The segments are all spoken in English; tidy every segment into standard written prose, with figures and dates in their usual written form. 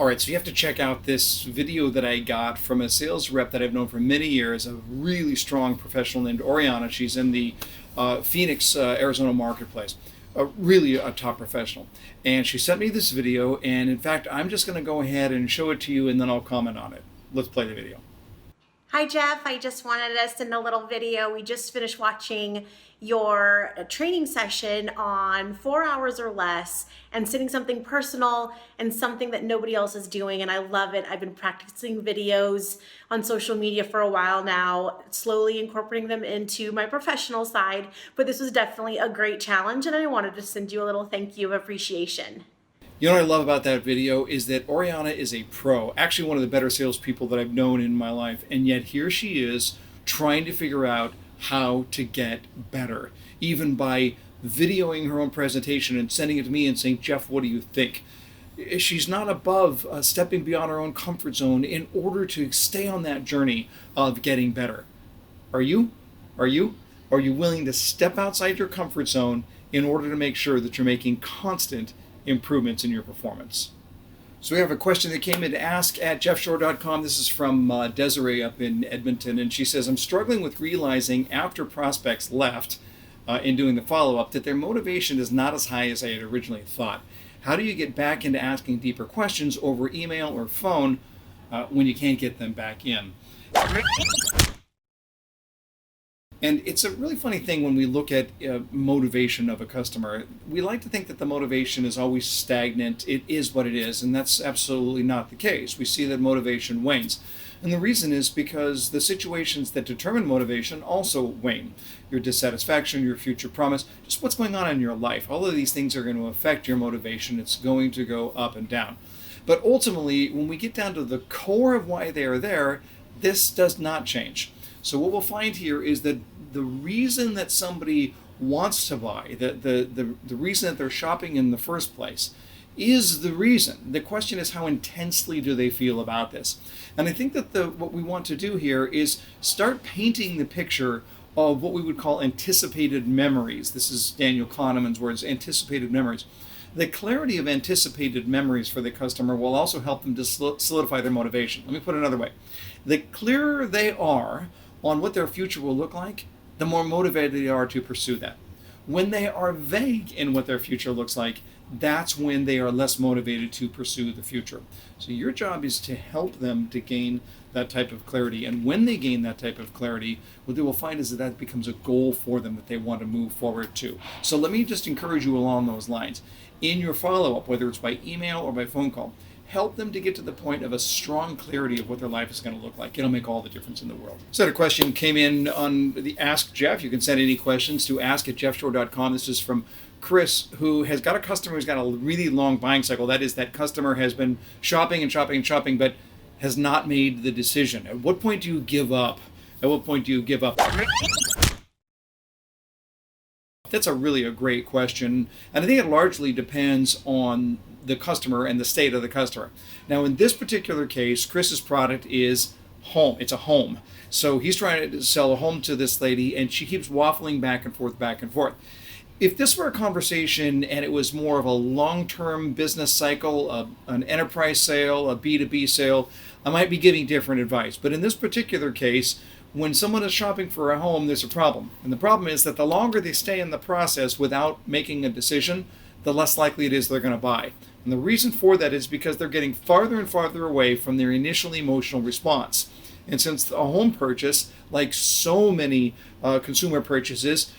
All right, so you have to check out this video that I got from a sales rep that I've known for many years, a really strong professional named Oriana. She's in the Phoenix, Arizona marketplace. Really a top professional. And she sent me this video, and in fact, I'm just going to go ahead and show it to you, and then I'll comment on it. Let's play the video. Hi Jeff, I just wanted to send a little video. We just finished watching your training session on 4 hours or less and sending something personal and something that nobody else is doing, and I love it. I've been practicing videos on social media for a while now, slowly incorporating them into my professional side, but this was definitely a great challenge and I wanted to send you a little thank you of appreciation. You know what I love about that video is that Oriana is a pro, actually one of the better salespeople that I've known in my life, and yet here she is trying to figure out how to get better, even by videoing her own presentation and sending it to me and saying, Jeff, what do you think? She's not above stepping beyond her own comfort zone in order to stay on that journey of getting better. Are you? Are you? Are you willing to step outside your comfort zone in order to make sure that you're making constant improvements in your performance? So we have a question that came in to ask@jeffshore.com. This is from Desiree up in Edmonton, and she says, I'm struggling with realizing after prospects left in doing the follow-up that their motivation is not as high as I had originally thought. How do you get back into asking deeper questions over email or phone when you can't get them back in? And it's a really funny thing when we look at motivation of a customer. We like to think that the motivation is always stagnant. It is what it is, and that's absolutely not the case. We see that motivation wanes. And the reason is because the situations that determine motivation also wane. Your dissatisfaction, your future promise, just what's going on in your life. All of these things are going to affect your motivation. It's going to go up and down. But ultimately, when we get down to the core of why they are there, this does not change. So what we'll find here is that the reason that somebody wants to buy, the reason that they're shopping in the first place, is the reason. The question is, how intensely do they feel about this? And I think that what we want to do here is start painting the picture of what we would call anticipated memories. This is Daniel Kahneman's words, anticipated memories. The clarity of anticipated memories for the customer will also help them to solidify their motivation. Let me put it another way. The clearer they are on what their future will look like, the more motivated they are to pursue that. When they are vague in what their future looks like, that's when they are less motivated to pursue the future. So your job is to help them to gain that type of clarity. And when they gain that type of clarity, what they will find is that becomes a goal for them that they want to move forward to. So let me just encourage you along those lines. In your follow-up, whether it's by email or by phone call, help them to get to the point of a strong clarity of what their life is going to look like. It'll make all the difference in the world. So a question came in on the Ask Jeff. You can send any questions to ask@jeffshore.com. This is from Chris, who has got a customer who's got a really long buying cycle. That is, that customer has been shopping and shopping and shopping, but has not made the decision. At what point do you give up? At what point do you give up? That's a great question. And I think it largely depends on the customer and the state of the customer. Now, in this particular case, Chris's product is home. It's a home. So he's trying to sell a home to this lady, and she keeps waffling back and forth, back and forth. If this were a conversation and it was more of a long-term business cycle, an enterprise sale, a B2B sale, I might be giving different advice. But in this particular case, when someone is shopping for a home, there's a problem. And the problem is that the longer they stay in the process without making a decision, the less likely it is they're going to buy. And the reason for that is because they're getting farther and farther away from their initial emotional response. And since a home purchase, like so many consumer purchases,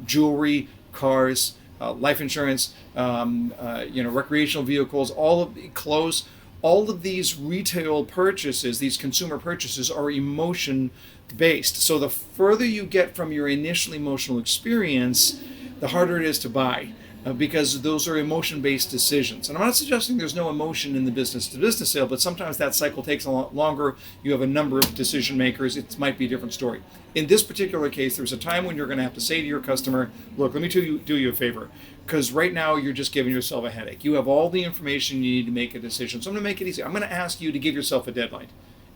jewelry, cars, life insurance, recreational vehicles, all of the clothes, all of these retail purchases, these consumer purchases are emotion based. So the further you get from your initial emotional experience, the harder it is to buy. Because those are emotion-based decisions. And I'm not suggesting there's no emotion in the business-to-business sale, but sometimes that cycle takes a lot longer. You have a number of decision makers. It might be a different story. In this particular case, there's a time when you're going to have to say to your customer, look, let me do you a favor, because right now you're just giving yourself a headache. You have all the information you need to make a decision. So I'm going to make it easy. I'm going to ask you to give yourself a deadline.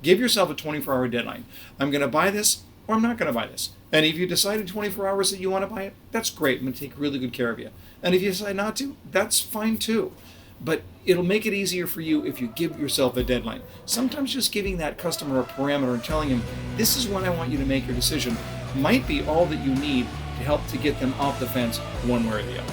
Give yourself a 24-hour deadline. I'm going to buy this, or I'm not going to buy this. And if you decide in 24 hours that you want to buy it, that's great. I'm going to take really good care of you. And if you decide not to, that's fine too. but it'll make it easier for you if you give yourself a deadline. Sometimes just giving that customer a parameter and telling him, this is when I want you to make your decision, might be all that you need to help to get them off the fence one way or the other.